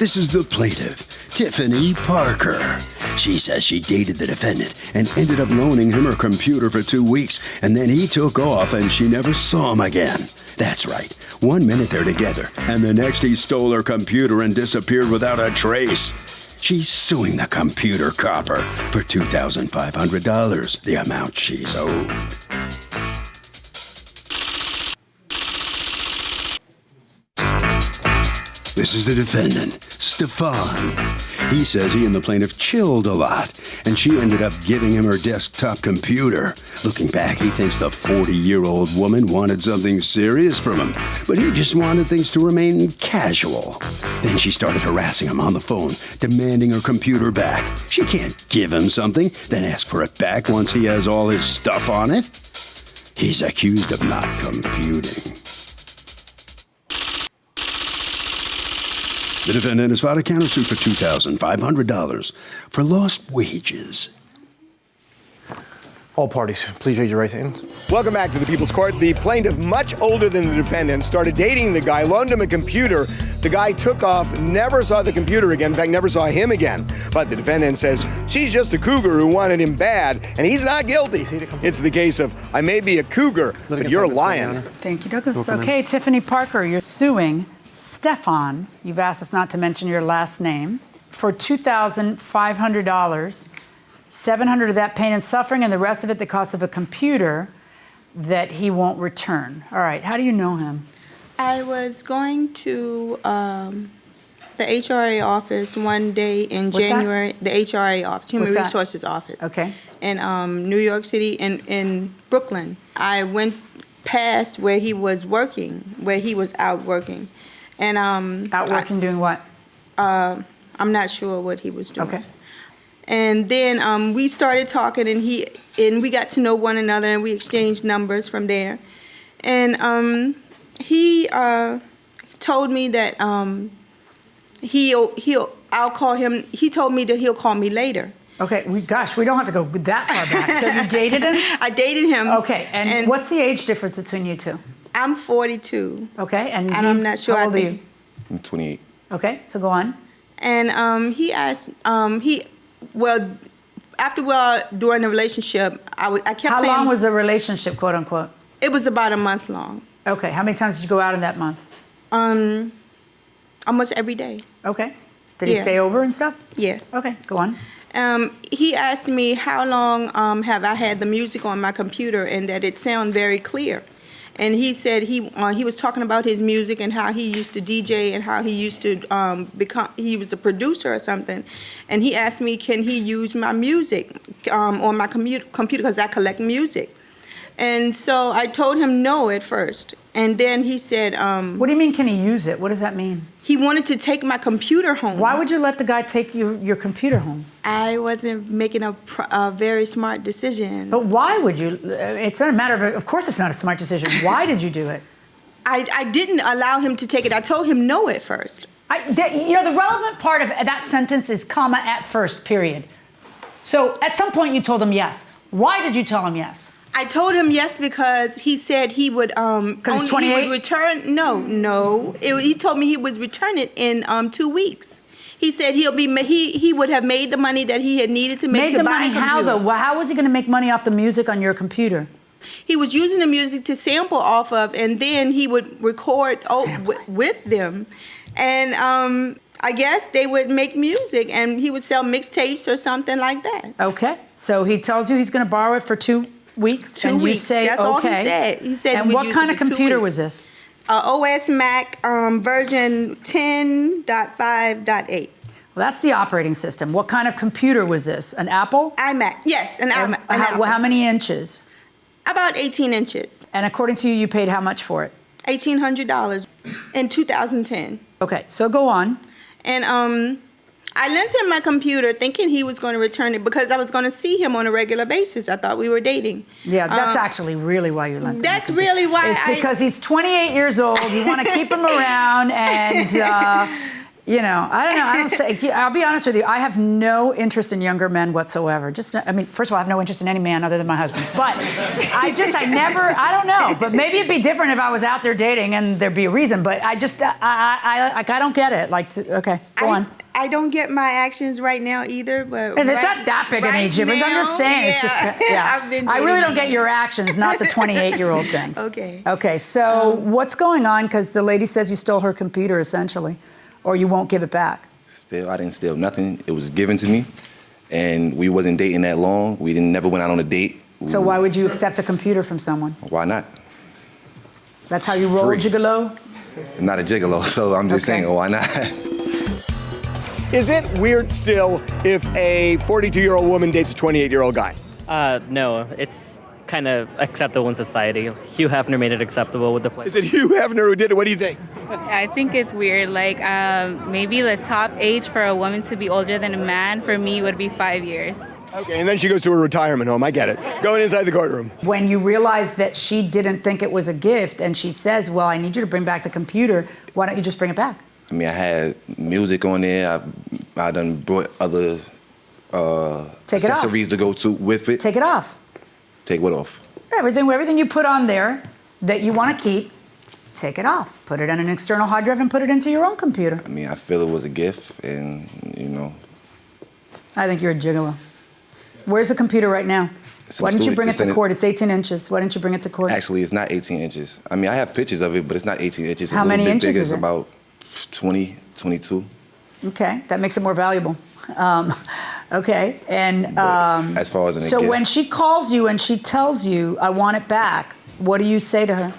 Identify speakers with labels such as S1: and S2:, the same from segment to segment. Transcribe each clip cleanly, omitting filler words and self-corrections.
S1: This is the plaintiff, Tiffany Parker. She says she dated the defendant and ended up loaning him her computer for 2 weeks, and then he took off and she never saw him again. That's right. 1 minute they're together, and the next he stole her computer and disappeared without a trace. She's suing the computer copper for $2,500, the amount she's owed. This is the defendant, Stefan. He says he and the plaintiff chilled a lot, and she ended up giving him her desktop computer. Looking back, he thinks the 40-year-old woman wanted something serious from him, but he just wanted things to remain casual. Then she started harassing him on the phone, demanding her computer back. She can't give him something, then ask for it back once he has all his stuff on it. He's accused of not computing. The defendant has filed a countersuit for $2,500 for lost wages.
S2: All parties, please raise your right hands.
S3: Welcome back to the People's Court. The plaintiff, much older than the defendant, started dating the guy, loaned him a computer. The guy took off, never saw the computer again, in fact, never saw him again. But the defendant says she's just a cougar who wanted him bad, and he's not guilty. It's the case of, I may be a cougar, but you're a lion.
S4: Thank you, Douglas. Okay, Tiffany Parker, you're suing Stefan, you've asked us not to mention your last name, for $2,500, $700 of that pain and suffering, and the rest of it the cost of a computer that he won't return. All right, how do you know him?
S5: I was going to the HRA office one day in January. The HRA office, Human Resources office.
S4: Okay.
S5: In New York City, in Brooklyn. I went past where he was working, where he was out working. And
S4: out working doing what?
S5: I'm not sure what he was doing.
S4: Okay.
S5: And then we started talking, and we got to know one another, and we exchanged numbers from there. And he told me that I'll call him. He told me that he'll call me later.
S4: Okay. Gosh, we don't have to go that far back. So you dated him?
S5: I dated him.
S4: Okay. And what's the age difference between you two?
S5: I'm 42.
S4: Okay. And
S5: I'm not sure.
S4: How old are you?
S2: I'm 28.
S4: Okay. So go on.
S5: And he asked. After during the relationship, I kept.
S4: How long was the relationship, quote unquote?
S5: It was about a month long.
S4: Okay. How many times did you go out in that month?
S5: Almost every day.
S4: Okay. Did he stay over and stuff?
S5: Yeah.
S4: Okay. Go on.
S5: He asked me how long have I had the music on my computer and that it sounded very clear. And he said he was talking about his music and how he used to DJ and how he used to he was a producer or something. And he asked me, can he use my music on my computer because I collect music. And so I told him no at first. And then he said...
S4: what do you mean, can he use it? What does that mean?
S5: He wanted to take my computer home.
S4: Why would you let the guy take your computer home?
S5: I wasn't making a very smart decision.
S4: But why would you? It's not a matter of course it's not a smart decision. Why did you do it?
S5: I didn't allow him to take it. I told him no at first.
S4: The relevant part of that sentence is comma at first, period. So at some point you told him yes. Why did you tell him yes?
S5: I told him yes because he said he would
S4: because he's 28?
S5: He would return. No. He told me he would return it in 2 weeks. He said he would have made the money that he had needed to make to buy a computer.
S4: How though? Well, how was he going to make money off the music on your computer?
S5: He was using the music to sample off of, and then he would record with them, and I guess they would make music, and he would sell mixtapes or something like that.
S4: Okay, so he tells you he's going to borrow it for 2 weeks,
S5: 2 weeks.
S4: You say
S5: that's
S4: okay.
S5: all he said. He said.
S4: And what kind of computer was this?
S5: OS Mac version 10.5.8.
S4: Well, that's the operating system. What kind of computer was this? An Apple?
S5: iMac. Yes, an iMac.
S4: How many inches?
S5: About 18 inches.
S4: And according to you, you paid how much for it?
S5: $1,800 in 2010.
S4: Okay, so go on.
S5: And I lent him my computer thinking he was going to return it because I was going to see him on a regular basis. I thought we were dating.
S4: Yeah, that's actually really why you lent him.
S5: That's really why.
S4: It's because he's 28 years old. You want to keep him around, and You know, I don't know. I don't say. I'll be honest with you. I have no interest in younger men whatsoever. Just, I mean, first of all, I have no interest in any man other than my husband. But I don't know. But maybe it'd be different if I was out there dating and there'd be a reason. But I just, I don't get it. Like, okay, go on.
S5: I don't get my actions right now either, but
S4: and it's not that big an age difference. I'm just saying, it's just, yeah. I really don't get your actions, not the 28-year-old thing.
S5: Okay.
S4: Okay, so what's going on? Because the lady says you stole her computer, essentially, or you won't give it back.
S2: Still, I didn't steal nothing. It was given to me, and we wasn't dating that long. We never went out on a date.
S4: So why would you accept a computer from someone?
S2: Why not?
S4: That's how you roll,
S2: Free.
S4: Gigolo?
S2: I'm not a gigolo, so I'm just saying, why not?
S3: Is it weird still if a 42-year-old woman dates a 28-year-old guy?
S6: No, it's kind of acceptable in society. Hugh Hefner made it acceptable with the play.
S3: Is it Hugh Hefner who did it? What do you think?
S7: I think it's weird. Like, maybe the top age for a woman to be older than a man, for me, would be 5 years.
S3: Okay, and then she goes to a retirement home. I get it. Going inside the courtroom.
S4: When you realize that she didn't think it was a gift and she says, well, I need you to bring back the computer, why don't you just bring it back?
S2: I mean, I had music on there. I done brought other accessories to go to with it.
S4: Take it off.
S2: Take what off?
S4: Everything you put on there that you want to keep, take it off. Put it on an external hard drive and put it into your own computer.
S2: I mean, I feel it was a gift, and, you know.
S4: I think you're a gigolo. Where's the computer right now? Why didn't you bring it to court? It's 18 inches. Why didn't you bring it to court?
S2: Actually, it's not 18 inches. I mean, I have pictures of it, but it's not 18 inches.
S4: How many inches
S2: bigger.
S4: is it?
S2: It's about 20, 22.
S4: Okay, that makes it more valuable. Okay, and
S2: as far as
S4: so when she calls you and she tells you, I want it back, what do you say to her?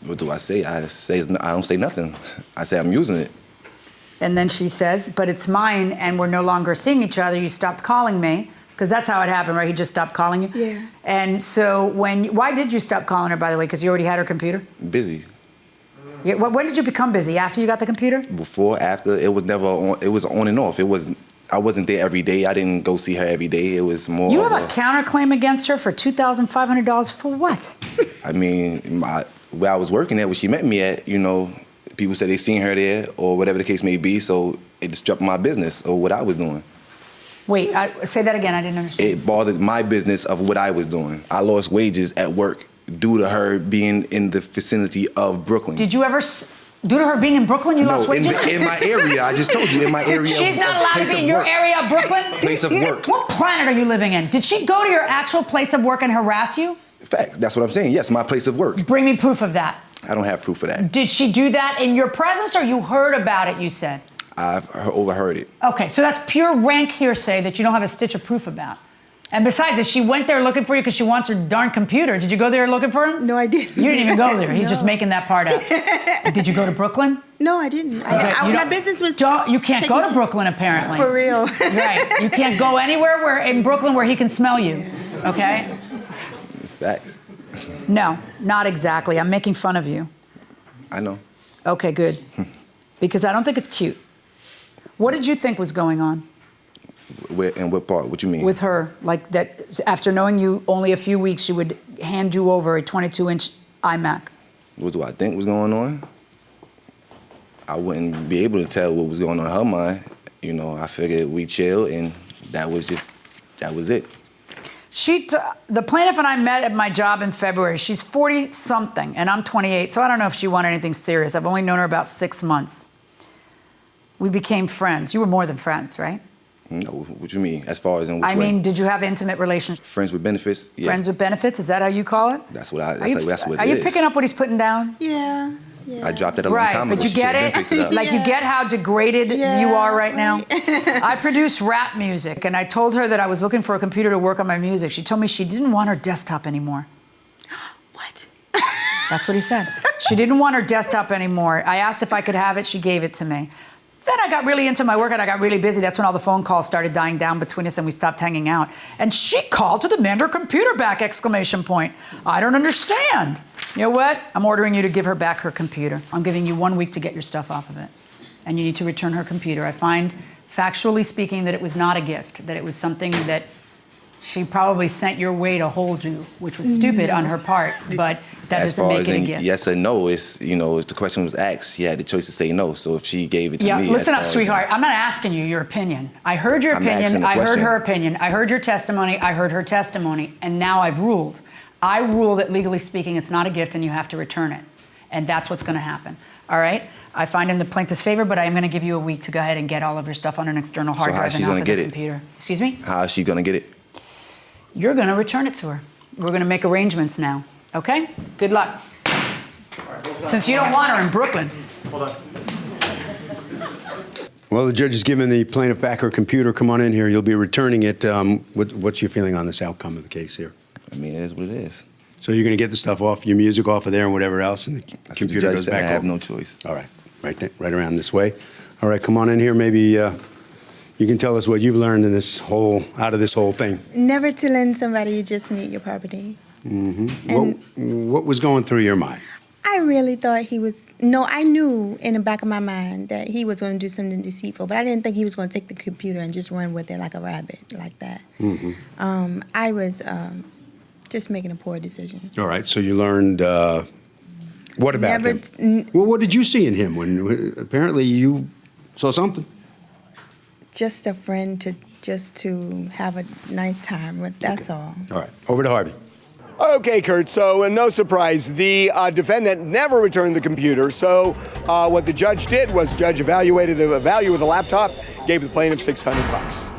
S2: What do I say? I don't say nothing. I say I'm using it.
S4: And then she says, but it's mine and we're no longer seeing each other. You stopped calling me. Because that's how it happened, right? He just stopped calling you?
S5: Yeah.
S4: And so why did you stop calling her, by the way? Because you already had her computer?
S2: Busy.
S4: Yeah, when did you become busy? After you got the computer?
S2: Before, after, it was never on. It was on and off. I wasn't there every day. I didn't go see her every day. It was more.
S4: You have a counterclaim against her for $2,500 for what?
S2: I mean, where I was working at, where she met me at, you know, people said they seen her there or whatever the case may be, so it disrupted my business or what I was doing.
S4: Wait, say that again. I didn't understand.
S2: It bothered my business of what I was doing. I lost wages at work due to her being in the vicinity of Brooklyn.
S4: Due to her being in Brooklyn, you lost wages?
S2: in my area. I just told you, in my area.
S4: She's not allowed to be in your area of Brooklyn?
S2: Place of work.
S4: What planet are you living in? Did she go to your actual place of work and harass you?
S2: Facts. That's what I'm saying. Yes, my place of work.
S4: Bring me proof of that.
S2: I don't have proof of that.
S4: Did she do that in your presence or you heard about it, you said?
S2: I've overheard it.
S4: Okay, so that's pure rank hearsay that you don't have a stitch of proof about. And besides, if she went there looking for you because she wants her darn computer, did you go there looking for him?
S5: No, I didn't.
S4: You didn't even go there. He's just making that part up. Did you go to Brooklyn?
S5: No, I didn't.
S4: Okay,
S5: My business was.
S4: You can't go to Brooklyn, apparently.
S5: For real.
S4: Right. You can't go anywhere in Brooklyn where he can smell you. Okay?
S2: Facts.
S4: No, not exactly. I'm making fun of you.
S2: I know.
S4: Okay, good. Because I don't think it's cute. What did you think was going on?
S2: In what part? What you mean?
S4: With her, like that after knowing you only a few weeks, she would hand you over a 22-inch iMac.
S2: What do I think was going on? I wouldn't be able to tell what was going on in her mind. You know, I figured we chill, and that was it.
S4: The plaintiff and I met at my job in February. She's 40-something, and I'm 28, so I don't know if she wanted anything serious. I've only known her about 6 months. We became friends. You were more than friends, right?
S2: No, what you mean? As far as in which way?
S4: I mean, did you have intimate relationships?
S2: Friends with benefits? Yeah.
S4: Friends with benefits? Is that how you call it?
S2: That's what it
S4: Are
S2: is.
S4: you picking up what he's putting down?
S5: Yeah.
S2: I dropped it a long time ago.
S4: But you get it? Like, you get how degraded you are right now? I produce rap music, and I told her that I was looking for a computer to work on my music. She told me she didn't want her desktop anymore.
S5: What?
S4: That's what he said. She didn't want her desktop anymore. I asked if I could have it. She gave it to me. Then I got really into my work and I got really busy. That's when all the phone calls started dying down between us and we stopped hanging out. And she called to demand her computer back, ! I don't understand. You know what? I'm ordering you to give her back her computer. I'm giving you 1 week to get your stuff off of it. And you need to return her computer. I find, factually speaking, that it was not a gift, that it was something that she probably sent your way to hold you, which was stupid on her part. But That
S2: as
S4: doesn't
S2: far
S4: make
S2: as
S4: it a
S2: in
S4: gift.
S2: yes or no, it's, you know, if the question was asked, she had the choice to say no. So if she gave it to
S4: Yeah,
S2: me,
S4: listen
S2: as
S4: up,
S2: far as-
S4: sweetheart. I'm not asking you your opinion. I heard your
S2: I'm
S4: opinion.
S2: asking the
S4: I heard
S2: question.
S4: her opinion. I heard your testimony. I heard her testimony. And now I've ruled. I rule that legally speaking, it's not a gift and you have to return it. And that's what's going to happen. All right? I find in the plaintiff's favor, but I am going to give you a week to go ahead and get all of your stuff on an external hard
S2: So how
S4: drive
S2: is she
S4: and off
S2: gonna
S4: of
S2: get
S4: the
S2: it?
S4: computer. Excuse me?
S2: How is she gonna get it?
S4: You're going to return it to her. We're going to make arrangements now. Okay? Good luck. Since you don't want her in Brooklyn.
S1: Well, the judge has given the plaintiff back her computer. Come on in here. You'll be returning it. What's your feeling on this outcome of the case here?
S2: I mean, it is what it is.
S1: So you're going to get the stuff off, your music off of there and whatever else, and the
S2: That's what
S1: computer
S2: the judge
S1: goes
S2: said.
S1: back
S2: I have
S1: over?
S2: no choice.
S1: All right. Right around this way. All right, come on in here. Maybe you can tell us what you've learned in out of this whole thing.
S8: Never to lend somebody you just meet your property.
S1: Mm-hmm. What was going through your mind?
S8: I really thought I knew in the back of my mind that he was going to do something deceitful, but I didn't think he was going to take the computer and just run with it like a rabbit, like that.
S1: Mm-hmm.
S8: I was just making a poor decision.
S1: All right, so you learned, what about him? Well, what did you see in him when apparently you saw something?
S8: Just a friend to have a nice time with, that's all.
S1: All right, over to Harvey.
S3: Okay, Kurt, so no surprise, the defendant never returned the computer. So what the judge did was the judge evaluated the value of the laptop, gave the plaintiff $600.